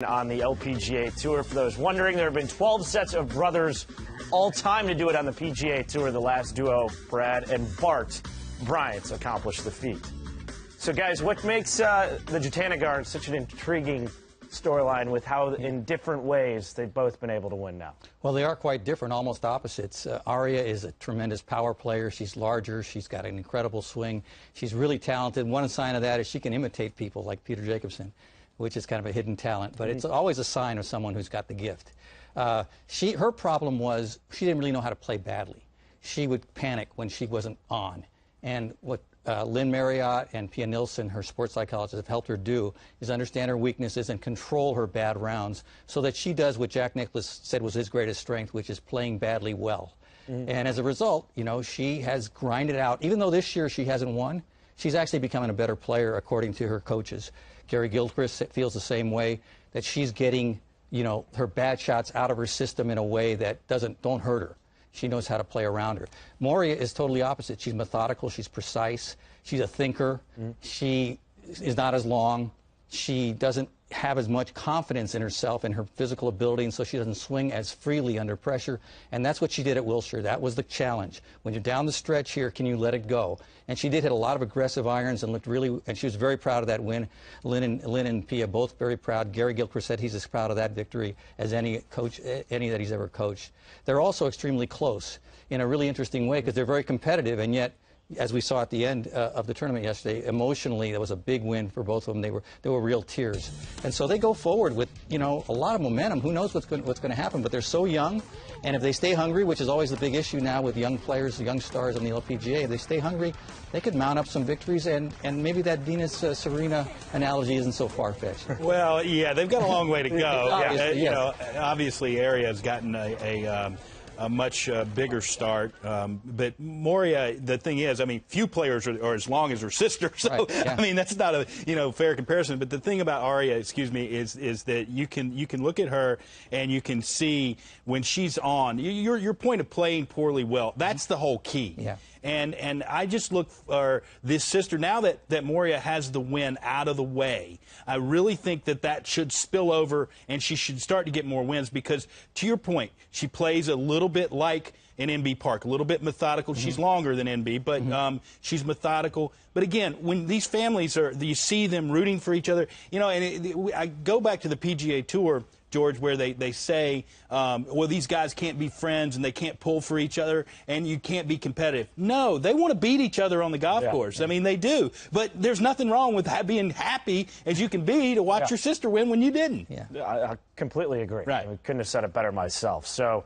On the LPGA Tour. For those wondering, there have been 12 sets of brothers all time to do it on the PGA Tour. The last duo, Brad and Bart Bryant, accomplished the feat. So, guys, what makes the Jutanugarn such an intriguing storyline with how, in different ways, they've both been able to win now? Well, they are quite different, almost opposites. Arya is a tremendous power player. She's larger. She's got an incredible swing. She's really talented. One sign of that is she can imitate people like Peter Jacobsen, which is kind of a hidden talent, but it's always a sign of someone who's got the gift. Her problem was she didn't really know how to play badly. She would panic when she wasn't on. And what Lynn Marriott and Pia Nilsson, her sports psychologists, have helped her do is understand her weaknesses and control her bad rounds so that she does what Jack Nicklaus said was his greatest strength, which is playing badly well. And as a result, you know, she has grinded out. Even though this year she hasn't won, she's actually becoming a better player, according to her coaches. Gary Gilchrist feels the same way, that she's getting, you know, her bad shots out of her system in a way that don't hurt her. She knows how to play around her. Moria is totally opposite. She's methodical. She's precise. She's a thinker. She is not as long. She doesn't have as much confidence in herself and her physical ability, and so she doesn't swing as freely under pressure. And that's what she did at Wilshire. That was the challenge. When you're down the stretch here, can you let it go? And she did hit a lot of aggressive irons and looked really, and she was very proud of that win. Lynn and Pia both very proud. Gary Gilchrist said he's as proud of that victory as any that he's ever coached. They're also extremely close in a really interesting way because they're very competitive, and yet, as we saw at the end of the tournament yesterday, emotionally, that was a big win for both of them. They were real tears. And so they go forward with, you know, a lot of momentum. Who knows what's going to happen? But they're so young, and if they stay hungry, which is always the big issue now with young players, young stars on the LPGA, if they stay hungry, they could mount up some victories, and maybe that Venus-Serena analogy isn't so far-fetched. Well, yeah, they've got a long way to go. You know, obviously, Aria's gotten a much bigger start. But Moria, the thing is, I mean, few players are as long as her sister, so right, yeah. I mean, that's not a fair comparison. But the thing about Arya, excuse me, is that you can look at her and you can see when she's on. Your point of playing poorly well, that's the whole key. Yeah. And I just look for this sister, now that Moria has the win out of the way, I really think that should spill over and she should start to get more wins because, to your point, she plays a little bit like an NB Park, a little bit methodical. She's longer than NB, but she's methodical. But again, when these families you see them rooting for each other, you know, and I go back to the PGA Tour, George, where they say, well, these guys can't be friends and they can't pull for each other and you can't be competitive. No, they want to beat each other on the golf course. I mean, they do. But there's nothing wrong with being happy as you can be to watch your sister win when you didn't. I completely agree. Right. I couldn't have said it better myself. So